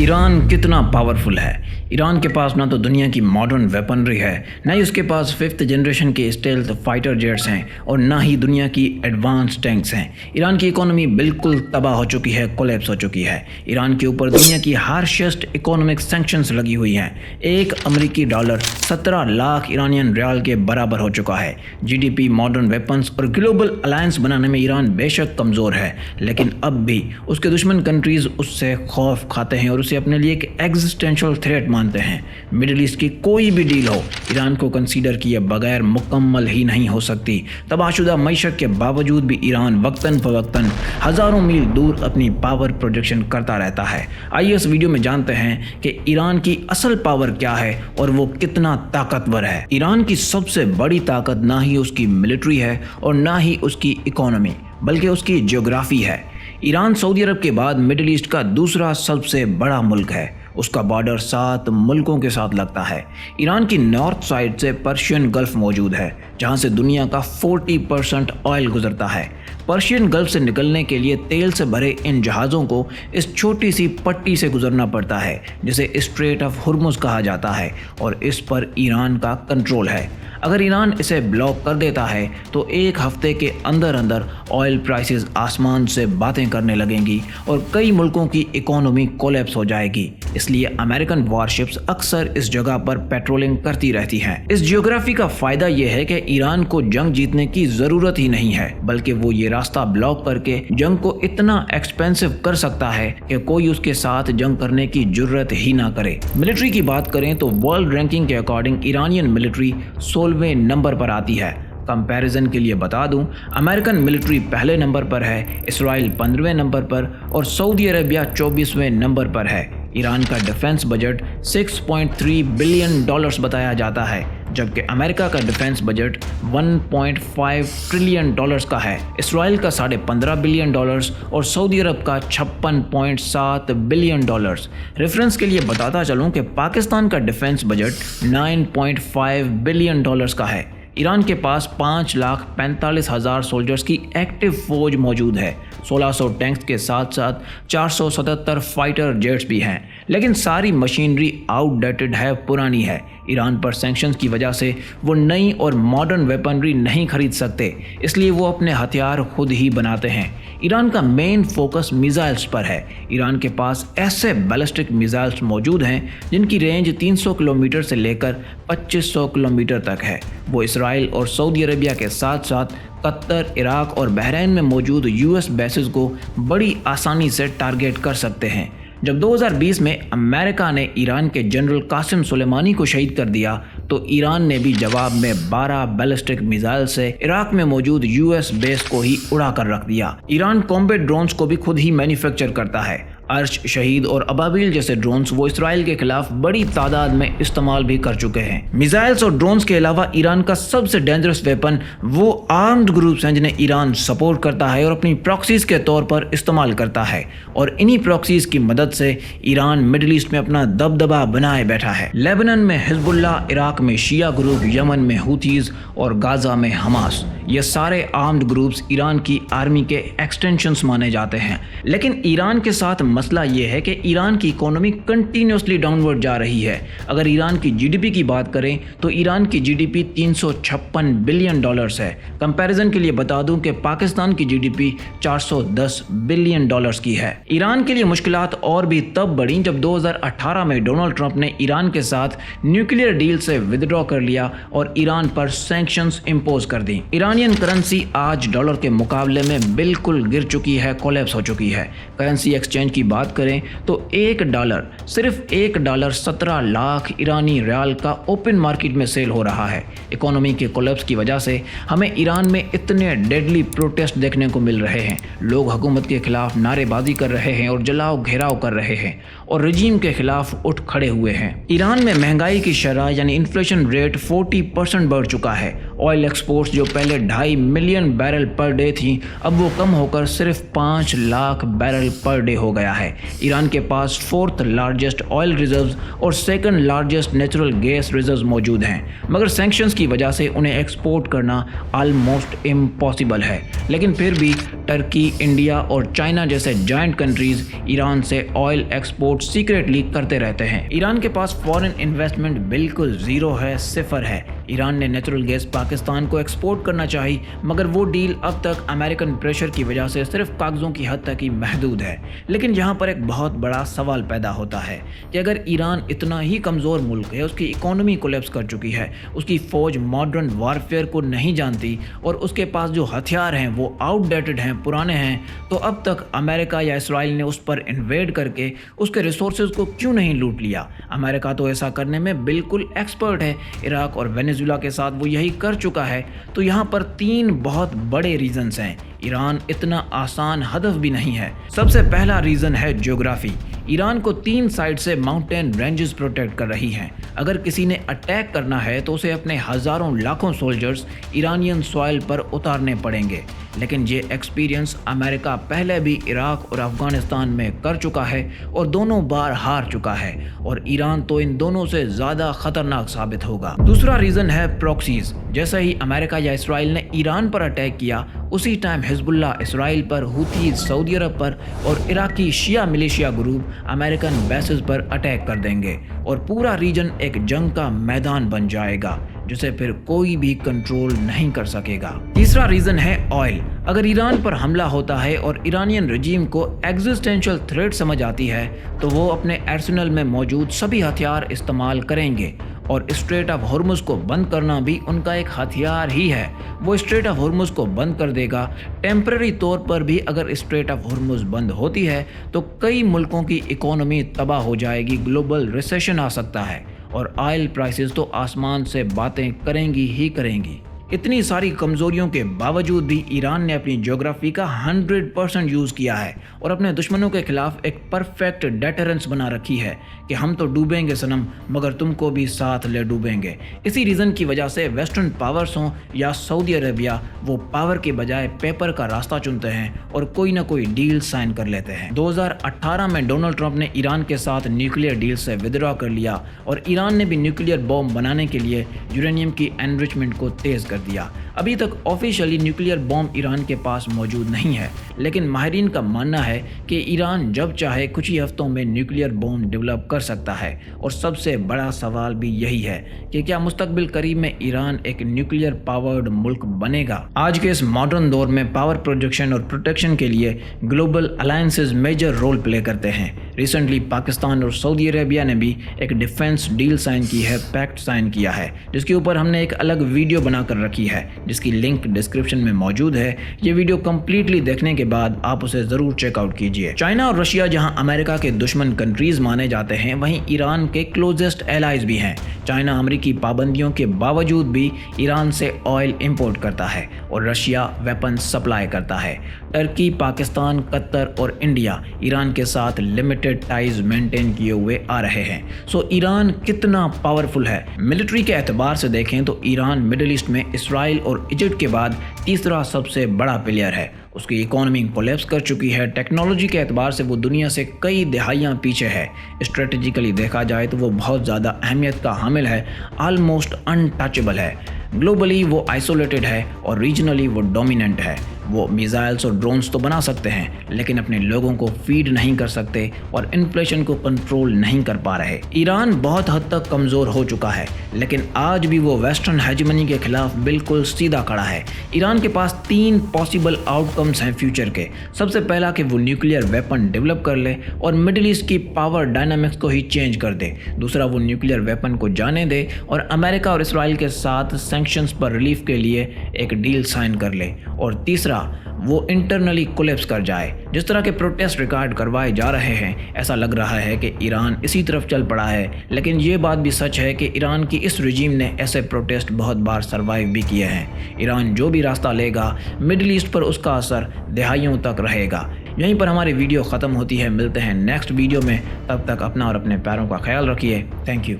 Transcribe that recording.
Iran कितना powerful है। Iran के पास ना तो दुनिया की मॉडर्न वेपनरी है, ना ही उसके पास 5th जनरेशन के स्टेल्थ फाइटर जेट्स हैं और ना ही दुनिया की एडवांस टैंक्स हैं। ईरान की इकोनॉमी बिल्कुल तबाह हो चुकी है, कोलैप्स हो चुकी है। ईरान के ऊपर दुनिया की हार्शेस्ट इकोनॉमिक सैंक्शंस लगी हुई हैं। एक अमेरिकी डॉलर 17 लाख ईरानियन रियाल के बराबर हो चुका है। जीडीपी, मॉडर्न वेपन्स और ग्लोबल अलायंस बनाने में ईरान बेशक कमज़ोर है, लेकिन अब भी उसके दुश्मन कंट्रीज़ उससे खौफ खाते हैं और उसे अपने लिए एक एग्जिस्टेंशियल थ्रेट मानते हैं। मिडिल ईस्ट की कोई भी डील हो, ईरान को कंसीडर किए बगैर मुकम्मल ही नहीं हो सकती। तबाहशुदा मईशत के बावजूद भी ईरान वक्तन फवक्तन हज़ारों मील दूर अपनी पावर प्रोजेक्शन करता रहता है। आइए इस वीडियो में जानते हैं कि ईरान की असल पावर क्या है और वो कितना ताकतवर है। ईरान की सबसे बड़ी ताकत ना ही उसकी मिलिट्री है और ना ही उसकी इकोनॉमी, बल्कि उसकी जियोग्राफी है। ईरान सऊदी अरब के बाद मिडिल ईस्ट का दूसरा सबसे बड़ा मुल्क है। उसका बॉर्डर 7 मुल्कों के साथ लगता है। ईरान की नॉर्थ साइड से पर्शियन गल्फ मौजूद है, जहां से दुनिया का 40% ऑयल गुजरता है। पर्शियन गल्फ से निकलने के लिए तेल से भरे इन जहाज़ों को इस छोटी सी पट्टी से गुजरना पड़ता है, जिसे स्ट्रेट ऑफ हुर्मुज़ कहा जाता है, और इस पर ईरान का कंट्रोल है। अगर ईरान इसे ब्लॉक कर देता है तो एक हफ्ते के अंदर अंदर ऑयल प्राइसेस आसमान से बातें करने लगेंगी और कई मुल्कों की इकोनॉमी कोलैप्स हो जाएगी। इसलिए अमेरिकन वॉरशिप्स अक्सर इस जगह पर पेट्रोलिंग करती रहती हैं। इस जियोग्राफी का फायदा यह है कि ईरान को जंग जीतने की जरूरत ही नहीं है, बल्कि वो ये रास्ता ब्लॉक करके जंग को इतना एक्सपेंसिव कर सकता है कि कोई उसके साथ जंग करने की जरूरत ही ना करे। मिलिट्री की बात करें तो वर्ल्ड रैंकिंग के अकॉर्डिंग ईरानियन मिलिट्री 16वें नंबर पर आती है। कंपैरिजन के लिए बता दूं, अमेरिकन मिलिट्री पहले नंबर पर है, इसराइल 15वें नंबर पर और सऊदी अरेबिया 24वें नंबर पर है। ईरान का डिफेंस बजट $6.3 बिलियन बताया जाता है, जबकि अमेरिका का डिफेंस बजट $1.5 ट्रिलियन का है। इसराइल का $15.5 बिलियन और सऊदी अरब का $56.7 बिलियन। रेफरेंस के लिए बताता चलूं कि पाकिस्तान का डिफेंस बजट $9.5 बिलियन का है। ईरान के पास 5,45,000 सोल्जर्स की एक्टिव फौज मौजूद है। 1600 टैंक्स के साथ साथ 477 फाइटर जेट्स भी हैं, लेकिन सारी मशीनरी आउटडेटेड है, पुरानी है। ईरान पर सैंक्शंस की वजह से वो नई और मॉडर्न वेपनरी नहीं खरीद सकते, इसलिए वो अपने हथियार खुद ही बनाते हैं। ईरान का मेन फोकस मिसाइल्स पर है। ईरान के पास ऐसे बैलिस्टिक मिसाइल्स मौजूद हैं जिनकी रेंज 300 किलोमीटर से लेकर 2500 किलोमीटर तक है। वो इसराइल और सऊदी अरेबिया के साथ साथ कतर, इराक और बहरीन में मौजूद यूएस बेसेस को बड़ी आसानी से टारगेट कर सकते हैं। जब 2020 में अमेरिका ने ईरान के जनरल कासिम सुलेमानी को शहीद कर दिया, तो ईरान ने भी जवाब में 12 बैलिस्टिक मिसाइल से इराक में मौजूद यूएस बेस को ही उड़ा कर रख दिया। ईरान कॉम्बैट ड्रोन्स को भी खुद ही मैन्युफैक्चर करता है। अर्श, शहीद और अबाबिल जैसे ड्रोन्स वो इसराइल के खिलाफ बड़ी तादाद में इस्तेमाल भी कर चुके हैं। मिसाइल्स और ड्रोन्स के अलावा ईरान का सबसे डेंजरस वेपन वो आर्म्ड ग्रुप्स हैं जिन्हें ईरान सपोर्ट करता है और अपनी प्रॉक्सीज के तौर पर इस्तेमाल करता है, और इन्हीं प्रॉक्सीज की मदद से ईरान मिडिल ईस्ट में अपना दबदबा बनाए बैठा है। लेबनान में हिजबुल्लाह, इराक में शिया ग्रुप, यमन में हुतीज और गाजा में हमास, ये सारे आर्म्ड ग्रुप्स ईरान की आर्मी के एक्सटेंशंस माने जाते हैं। लेकिन ईरान के साथ मसला ये है कि ईरान की इकोनॉमी कंटिन्यूसली डाउनवर्ड जा रही है। अगर ईरान की जीडीपी की बात करें तो ईरान की जीडीपी $356 बिलियन है। कंपैरिजन के लिए बता दूं कि पाकिस्तान की जीडीपी $410 बिलियन की है। ईरान के लिए मुश्किलात और भी तब बढ़ी जब 2018 में डोनाल्ड ट्रंप ने ईरान के साथ न्यूक्लियर डील से विदड्रॉ कर लिया और ईरान पर सैंक्शंस इंपोज कर दी। ईरानियन करेंसी आज डॉलर के मुकाबले में बिल्कुल गिर चुकी है, कोलैप्स हो चुकी है। करेंसी एक्सचेंज की बात करें तो सिर्फ $1 17 लाख ईरानी रियाल का ओपन मार्केट में सेल हो रहा है। इकोनॉमी के कोलैप्स की वजह से हमें ईरान में इतने डेडली प्रोटेस्ट देखने को मिल रहे हैं। लोग हुकूमत के खिलाफ नारेबाजी कर रहे हैं और जलाओ घेराव कर रहे हैं और रजीम के खिलाफ उठ खड़े हुए हैं। ईरान में महंगाई की शरह यानी इन्फ्लेशन रेट 40% बढ़ चुका है। ऑयल एक्सपोर्ट्स जो पहले 2.5 मिलियन बैरल पर डे थी, अब वो कम होकर सिर्फ 5 लाख बैरल पर डे हो गया है। ईरान के पास 4th लार्जेस्ट ऑयल रिजर्व्स और 2nd largest natural gas reserves मौजूद हैं, मगर सैंक्शंस की वजह से उन्हें एक्सपोर्ट करना ऑलमोस्ट इम्पॉसिबल है। लेकिन फिर भी टर्की, इंडिया और चाइना जैसे जायंट कंट्रीज ईरान से ऑयल एक्सपोर्ट एक्सपोर्ट सीक्रेटली करते रहते हैं। ईरान के पास फॉरेन इन्वेस्टमेंट बिल्कुल जीरो है, सिफर है। ईरान ने नेचुरल गैस पाकिस्तान को एक्सपोर्ट करना चाही, मगर वो डील अब तक अमेरिकन प्रेशर की वजह से सिर्फ कागजों की हद तक ही महदूद है। लेकिन यहाँ पर एक बहुत बड़ा सवाल पैदा होता है कि अगर ईरान इतना ही कमज़ोर मुल्क है, उसकी इकोनॉमी कोलैप्स कर चुकी है, उसकी फ़ौज मॉडर्न वारफेयर को नहीं जानती और उसके पास जो हथियार हैं वो आउटडेटेड हैं, पुराने हैं, तो अब तक अमेरिका या इसराइल ने उस पर इन्वेड करके उसके रिसोर्सेज को क्यों नहीं लूट लिया? अमेरिका तो ऐसा करने में बिल्कुल एक्सपर्ट है, इराक और वेनेजुएला के साथ वो यही कर चुका है। तो यहाँ पर 3 बहुत बड़े रीजंस हैं। ईरान इतना आसान हदफ भी नहीं है। सबसे पहला रीजन है ज्योग्राफी। ईरान को 3 साइड से माउंटेन रेंजेस प्रोटेक्ट कर रही हैं। अगर किसी ने अटैक करना है तो उसे अपने हजारों लाखों सोल्जर्स ईरानियन सॉइल पर उतारने पड़ेंगे। लेकिन ये एक्सपीरियंस अमेरिका पहले भी इराक और अफगानिस्तान में कर चुका है और दोनों बार हार चुका है, और ईरान तो इन दोनों से ज़्यादा खतरनाक साबित होगा। दूसरा रीज़न है प्रॉक्सीज। जैसे ही अमेरिका या इसराइल ने ईरान पर अटैक किया, उसी टाइम हिजबुल्लाह इसराइल पर, हुथी सऊदी अरब पर और इराकी शिया मिलिशिया ग्रुप अमेरिकन बेसेस पर अटैक कर देंगे और पूरा रीजन एक जंग का मैदान बन जाएगा जिसे फिर कोई भी कंट्रोल नहीं कर सकेगा। तीसरा रीजन है ऑयल। अगर ईरान पर हमला होता है और ईरानियन रजीम को एग्जिस्टेंशियल थ्रेट समझ आती है तो वो अपने आर्सेनल में मौजूद सभी हथियार इस्तेमाल करेंगे, और स्ट्रेट ऑफ हॉर्मुज को बंद करना भी उनका एक हथियार ही है। वो स्ट्रेट ऑफ हॉर्मुज को बंद कर देगा। टेम्पररी तौर पर भी अगर स्ट्रेट ऑफ हॉर्मुज बंद होती है तो कई मुल्कों की इकोनॉमी तबाह हो जाएगी, ग्लोबल रिसेशन आ सकता है और ऑयल प्राइसेस तो आसमान से बातें करेंगी ही करेंगी। इतनी सारी कमज़ोरियों के बावजूद भी ईरान ने अपनी ज्योग्राफी का 100% यूज़ किया है और अपने दुश्मनों के खिलाफ एक परफेक्ट डेटरेंस बना रखी है कि हम तो डूबेंगे सनम, मगर तुमको भी साथ ले डूबेंगे। इसी रीज़न की वजह से वेस्टर्न पावर्स हों या सऊदी अरेबिया, वो पावर के बजाय पेपर का रास्ता चुनते हैं और कोई ना कोई डील साइन कर लेते हैं। 2018 में डोनाल्ड ट्रंप ने ईरान के साथ न्यूक्लियर डील से विड्रॉ कर लिया और ईरान ने भी न्यूक्लियर बॉम्ब बनाने के लिए यूरेनियम की एनरिचमेंट को तेज़ कर दिया। अभी तक ऑफिशियली न्यूक्लियर बॉम्ब ईरान के पास मौजूद नहीं है, लेकिन माहिरीन का मानना है कि ईरान जब चाहे कुछ ही हफ्तों में न्यूक्लियर बॉम्ब डेवलप कर सकता है। और सबसे बड़ा सवाल भी यही है कि क्या मुस्तकबिल करीब में ईरान एक न्यूक्लियर पावर्ड मुल्क बनेगा? आज के इस मॉडर्न दौर में पावर प्रोजेक्शन और प्रोटेक्शन के लिए global alliances major role play करते हैं। रिसेंटली पाकिस्तान और सऊदी अरेबिया ने भी एक डिफेंस डील साइन की है, पैक्ट साइन किया है, जिसके ऊपर हमने एक अलग वीडियो बनाकर रखी है, जिसकी लिंक डिस्क्रिप्शन में मौजूद है। ये वीडियो कंप्लीटली देखने के बाद आप उसे जरूर चेकआउट कीजिए। चाइना और रशिया जहां अमेरिका के दुश्मन कंट्रीज माने जाते हैं, वहीं ईरान के क्लोजेस्ट एलाइज भी हैं। चाइना अमेरिकी पाबंदियों के बावजूद भी ईरान से ऑयल इंपोर्ट करता है और रशिया वेपन सप्लाई करता है। टर्की, पाकिस्तान, कतर और इंडिया ईरान के साथ लिमिटेड टाइज मेंटेन किए हुए आ रहे हैं। सो ईरान कितना पावरफुल है? मिलिट्री के एतबार से देखें तो ईरान मिडिल ईस्ट में इसराइल और इजिप्ट के बाद तीसरा सबसे बड़ा प्लेयर है। उसकी इकोनॉमी कोलैप्स कर चुकी है। टेक्नोलॉजी के एतबार से वो दुनिया से कई दहाइयाँ पीछे है। स्ट्रेटेजिकली देखा जाए तो वो बहुत ज़्यादा अहमियत का हामिल है, ऑलमोस्ट अनटचेबल है। ग्लोबली वो आइसोलेटेड है और रीजनली वो डोमिनेंट है। वो मिसाइल्स और ड्रोन्स तो बना सकते हैं, लेकिन अपने लोगों को फीड नहीं कर सकते और इन्फ्लेशन को कंट्रोल नहीं कर पा रहे। ईरान बहुत हद तक कमज़ोर हो चुका है, लेकिन आज भी वो वेस्टर्न हेजेमनी के खिलाफ बिल्कुल सीधा खड़ा है। ईरान के पास 3 पॉसिबल आउटकम्स हैं फ्यूचर के। सबसे पहला कि वो न्यूक्लियर वेपन डेवलप कर ले और मिडिल ईस्ट की पावर डायनामिक्स को ही चेंज कर दे। दूसरा, वो न्यूक्लियर वेपन को जाने दे और अमेरिका और इसराइल के साथ सैंक्शंस पर रिलीफ के लिए एक डील साइन कर ले। और तीसरा, वो इंटरनली कोलैप्स कर जाए। जिस तरह के प्रोटेस्ट रिकॉर्ड करवाए जा रहे हैं, ऐसा लग रहा है कि ईरान इसी तरफ चल पड़ा है। लेकिन ये बात भी सच है कि ईरान की इस रिजीम ने ऐसे प्रोटेस्ट बहुत बार सर्वाइव भी किए हैं। ईरान जो भी रास्ता लेगा, मिडिल ईस्ट पर उसका असर दहाइयों तक रहेगा। यहीं पर हमारी वीडियो ख़त्म होती है। मिलते हैं नेक्स्ट वीडियो में। तब तक अपना और अपने प्यारों का ख्याल रखिए। Thank you.